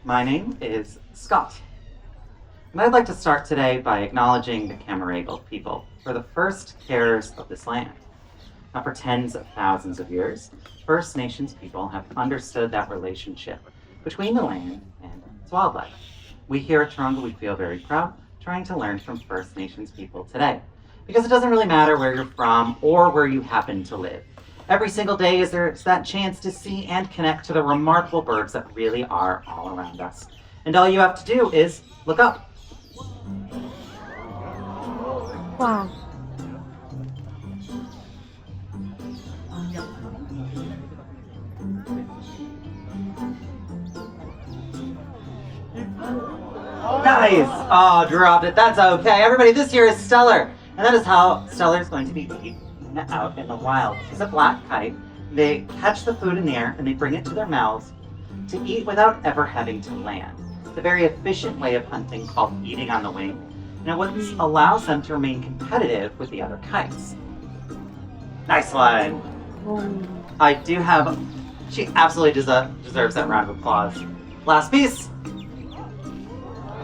My name is Scott, and I'd like to start today by acknowledging the Camaragal people for the first carers of this land. Now, for tens of thousands of years, First Nations people have understood that relationship between the land and its wildlife. We here at Taronga, we feel very proud trying to learn from First Nations people today, because it doesn't really matter where you're from or where you happen to live. Every single day is there's that chance to see and connect to the remarkable birds that really are all around us. And all you have to do is look up. Wow. Nice! Oh, dropped it. That's okay. Everybody, this here is Stellar. And that is how Stellar is going to be eaten out in the wild. She's a black kite. They catch the food in the air and they bring it to their mouths to eat without ever having to land. It's a very efficient way of hunting called eating on the wing. And it what allows them to remain competitive with the other kites. Nice one. I do have... She absolutely deserves that round of applause. Last piece.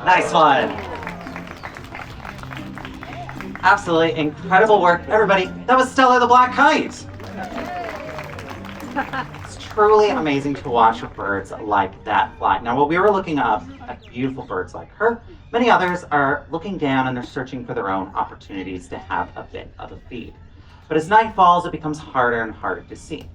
Nice one. Absolutely incredible work. Everybody, that was Stella the Black Kite. It's truly amazing to watch birds like that fly. Now, while we were looking up at beautiful birds like her, many others are looking down and they're searching for their own opportunities to have a bit of a feed. But as night falls, it becomes harder and harder to see.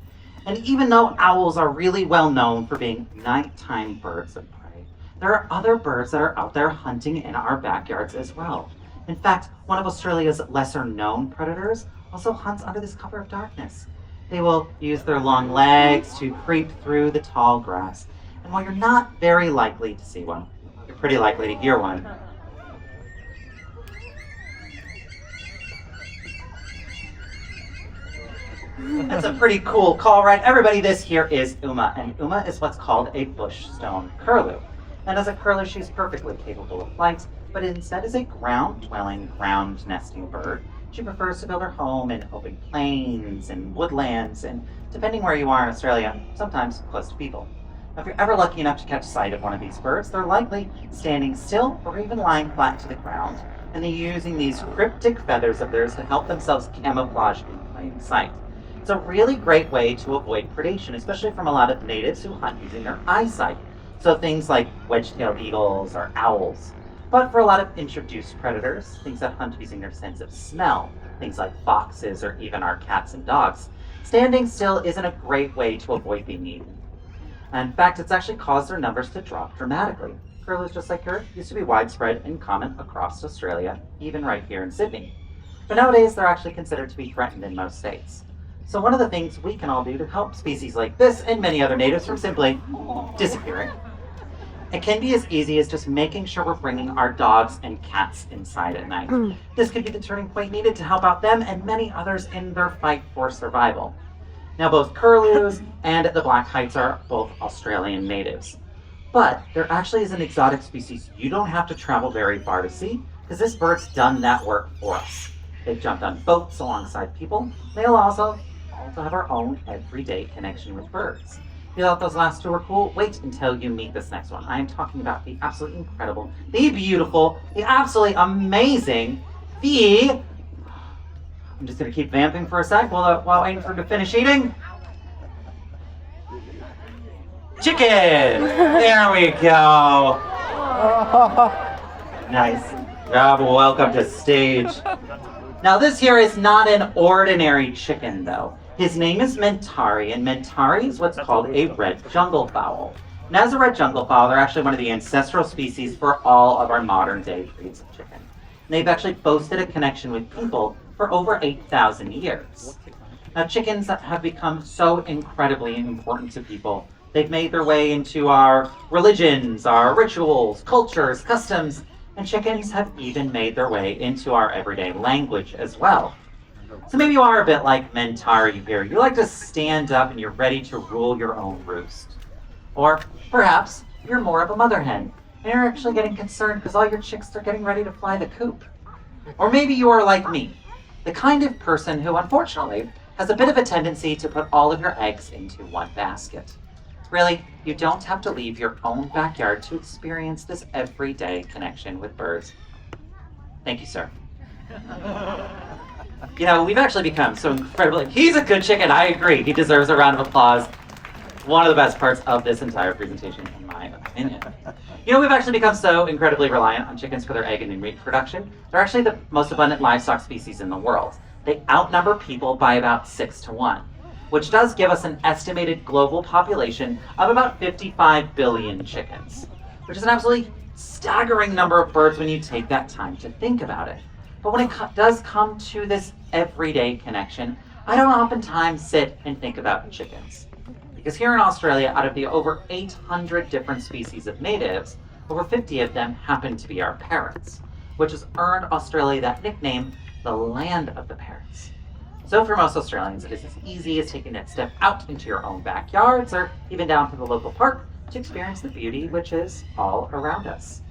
And even though owls are really well known for being nighttime birds of prey, there are other birds that are out there hunting in our backyards as well. In fact, one of Australia's lesser-known predators also hunts under this cover of darkness. They will use their long legs to creep through the tall grass. And while you're not very likely to see one, you're pretty likely to hear one. That's a pretty cool call, right? Everybody, this here is Uma, and Uma is what's called a bush stone curlew. And as a curlew, she's perfectly capable of flight, but instead is a ground-dwelling, ground-nesting bird. She prefers to build her home in open plains and woodlands, and depending where you are in Australia, sometimes close to people. Now, if you're ever lucky enough to catch sight of one of these birds, they're likely standing still or even lying flat to the ground, and they're using these cryptic feathers of theirs to help themselves camouflage in plain sight. It's a really great way to avoid predation, especially from a lot of natives who hunt using their eyesight. So things like wedge-tailed eagles or owls. But for a lot of introduced predators, things that hunt using their sense of smell, things like foxes or even our cats and dogs, standing still isn't a great way to avoid being eaten. In fact, it's actually caused their numbers to drop dramatically. Curlews, just like her, used to be widespread and common across Australia, even right here in Sydney. But nowadays, they're actually considered to be threatened in most states. So one of the things we can all do to help species like this and many other natives from simply disappearing, it can be as easy as just making sure we're bringing our dogs and cats inside at night. This could be the turning point needed to help out them and many others in their fight for survival. Now, both curlews and the black kites are both Australian natives. But there actually is an exotic species you don't have to travel very far to see, because this bird's done that work for us. They've jumped on boats alongside people. They'll also have our own everyday connection with birds. If you thought those last two were cool, wait until you meet this next one. I am talking about the absolutely incredible, the beautiful, the absolutely amazing, I'm just going to keep vamping for a sec while waiting for him to finish eating. Chicken! There we go. Nice job. Welcome to stage. Now this here is not an ordinary chicken though. His name is Mentari, and Mentari is what's called a red jungle fowl. And as a red jungle fowl, they're actually one of the ancestral species for all of our modern day breeds of chicken. And they've actually boasted a connection with people for over 8,000 years. Now chickens have become so incredibly important to people. They've made their way into our religions, our rituals, cultures, customs, and chickens have even made their way into our everyday language as well. So maybe you are a bit like Mentari here. You like to stand up and you're ready to rule your own roost. Or perhaps you're more of a mother hen and you're actually getting concerned because all your chicks are getting ready to fly the coop. Or maybe you are like me, the kind of person who unfortunately has a bit of a tendency to put all of your eggs into one basket. Really, you don't have to leave your own backyard to experience this everyday connection with birds. Thank you, sir. You know, we've actually become so incredibly... He's a good chicken, I agree. He deserves a round of applause. One of the best parts of this entire presentation, in my opinion. You know, we've actually become so incredibly reliant on chickens for their egg and meat production. They're actually the most abundant livestock species in the world. They outnumber people by about 6 to 1, which does give us an estimated global population of about 55 billion chickens, which is an absolutely staggering number of birds when you take that time to think about it. But when it does come to this everyday connection, I don't oftentimes sit and think about chickens. Because here in Australia, out of the over 800 different species of natives, over 50 of them happen to be our parrots, which has earned Australia that nickname, the land of the parrots. So for most Australians, it is as easy as taking that step out into your own backyards or even down to the local park to experience the beauty which is all around us.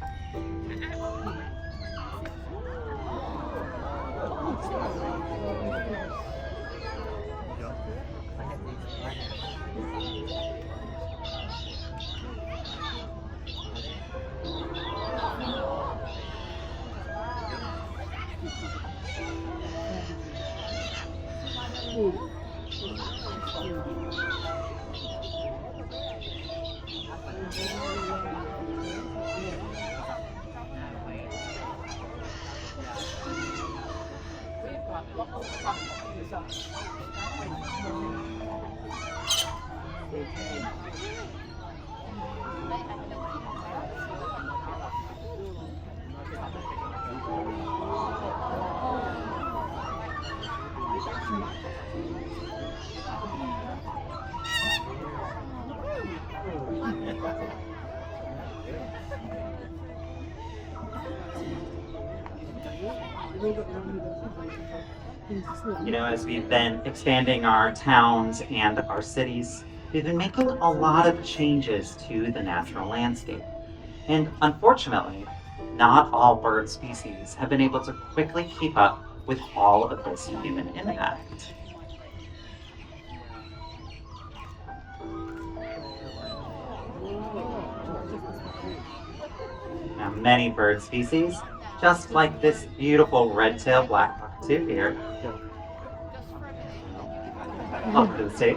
You know, as we've been expanding our towns and our cities, we've been making a lot of changes to the natural landscape. And unfortunately, not all bird species have been able to quickly keep up with all of this human impact. Now, many bird species, just like this beautiful red-tailed black cockatoo here. Welcome to the stage.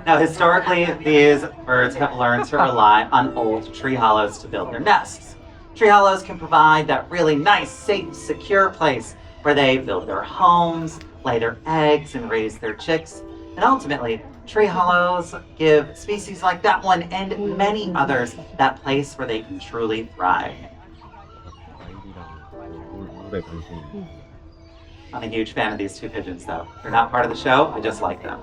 Now, historically, these birds have learned to rely on old tree hollows to build their nests. Tree hollows can provide that really nice, safe, secure place where they build their homes, lay their eggs, and raise their chicks. And ultimately, tree hollows give species like that one and many others that place where they can truly thrive. I'm a huge fan of these two pigeons, though. They're not part of the show, I just like them.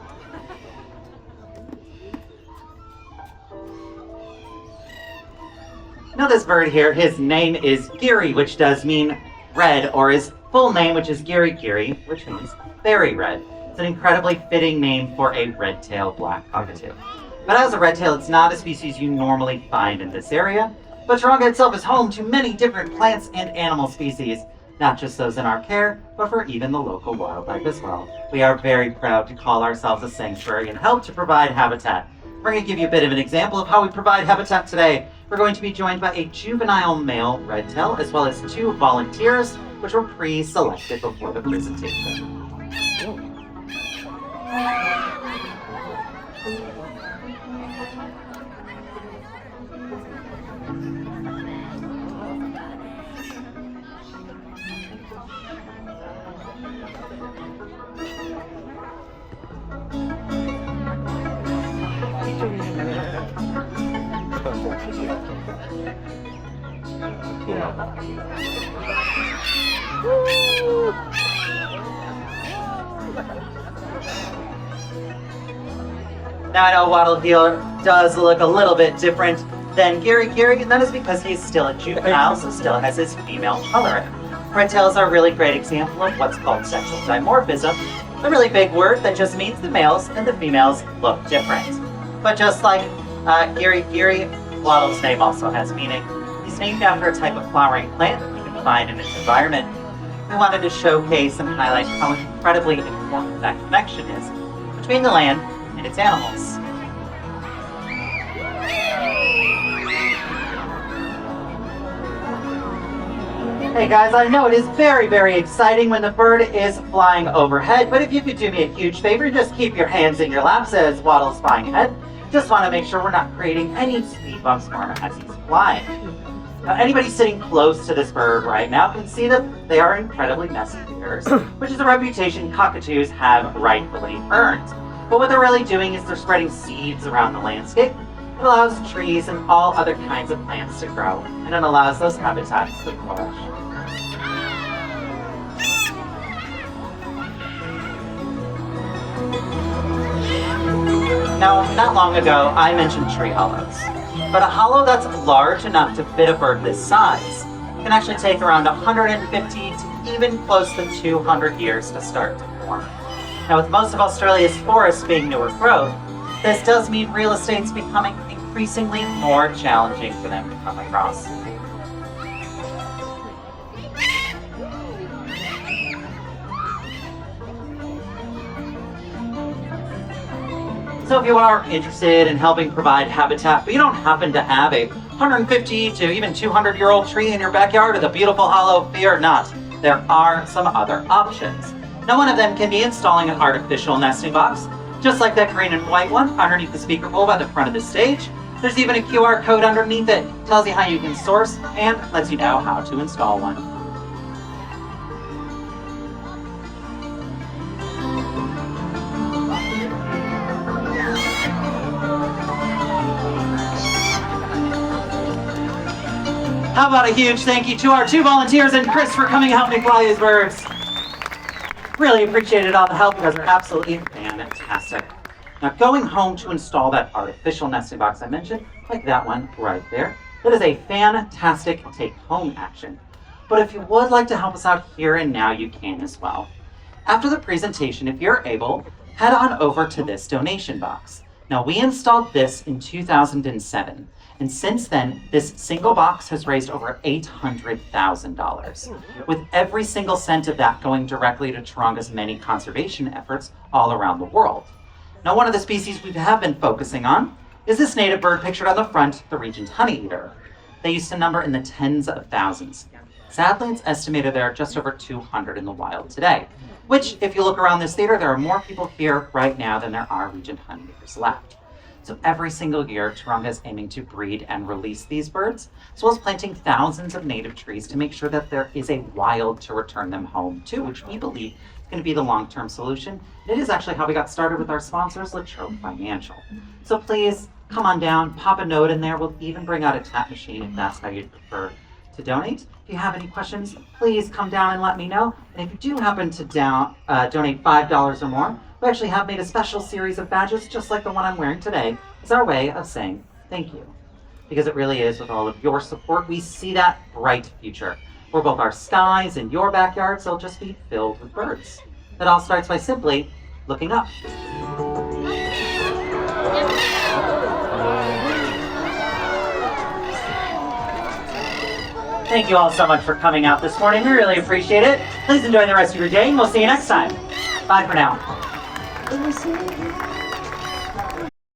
Now this bird here, his name is Giri, which does mean red, or his full name, which is Giri Giri, which means very red. It's an incredibly fitting name for a red-tailed black cockatoo. But as a red-tail, it's not a species you normally find in this area, but Taronga itself is home to many different plants and animal species, not just those in our care, but for even the local wildlife as well. We are very proud to call ourselves a sanctuary and help to provide habitat. We're going to give you a bit of an example of how we provide habitat today. We're going to be joined by a juvenile male red-tail, as well as 2 volunteers, which were pre-selected before the presentation. Now I know Waddle here does look a little bit different than Giri, and that is because he's still a juvenile, so still has his female coloring. Red-tails are a really great example of what's called sexual dimorphism, a really big word that just means the males and the females look different. But just like Giri, Waddle's name also has meaning. He's named after a type of flowering plant that you can find in its environment. We wanted to showcase and highlight how incredibly important that connection is between the land and its animals. Hey guys, I know it is very, very exciting when the bird is flying overhead, but if you could do me a huge favor, just keep your hands in your laps as Waddle's flying ahead. Just want to make sure we're not creating any speed bumps for him as he's flying. Now, anybody sitting close to this bird right now can see that they are incredibly messy ears, which is a reputation cockatoos have rightfully earned. But what they're really doing is they're spreading seeds around the landscape. It allows trees and all other kinds of plants to grow, and it allows those habitats to flourish. Now, not long ago, I mentioned tree hollows. But a hollow that's large enough to fit a bird this size can actually take around 150 to even close to 200 years to start to form. Now, with most of Australia's forests being newer growth, this does mean real estate's becoming increasingly more challenging for them to come across. So if you are interested in helping provide habitat, but you don't happen to have a 150 to even 200-year-old tree in your backyard with a beautiful hollow, fear not. There are some other options. Now, one of them can be installing an artificial nesting box, just like that green and white one underneath the speaker bowl by the front of the stage. There's even a QR code underneath it, tells you how you can source and lets you know how to install one. How about a huge thank you to our 2 volunteers and Chris for coming to help me fly these birds. Really appreciated all the help. You guys are absolutely fantastic. Now, going home to install that artificial nesting box I mentioned, like that one right there, that is a fantastic take-home action. But if you would like to help us out here and now, you can as well. After the presentation, if you're able, head on over to this donation box. Now, we installed this in 2007. And since then, this single box has raised over $800,000, with every single cent of that going directly to Taronga's many conservation efforts all around the world. Now, one of the species we have been focusing on is this native bird pictured on the front, the Regent honeyeater. They used to number in the tens of thousands. Sadly, it's estimated there are just over 200 in the wild today, which, if you look around this theater, there are more people here right now than there are Regent honeyeaters left. So every single year, Taronga is aiming to breed and release these birds, as well as planting thousands of native trees to make sure that there is a wild to return them home to, which we believe is going to be the long-term solution. It is actually how we got started with our sponsors, Latrobe Financial. So please come on down, pop a note in there. We'll even bring out a tap machine if that's how you'd prefer to donate. If you have any questions, please come down and let me know. And if you do happen to donate $5 or more, we actually have made a special series of badges, just like the one I'm wearing today. It's our way of saying thank you. Because it really is, with all of your support, we see that bright future, where both our skies and your backyards will just be filled with birds. It all starts by simply looking up. Thank you all so much for coming out this morning. We really appreciate it. Please enjoy the rest of your day, and we'll see you next time. Bye for now.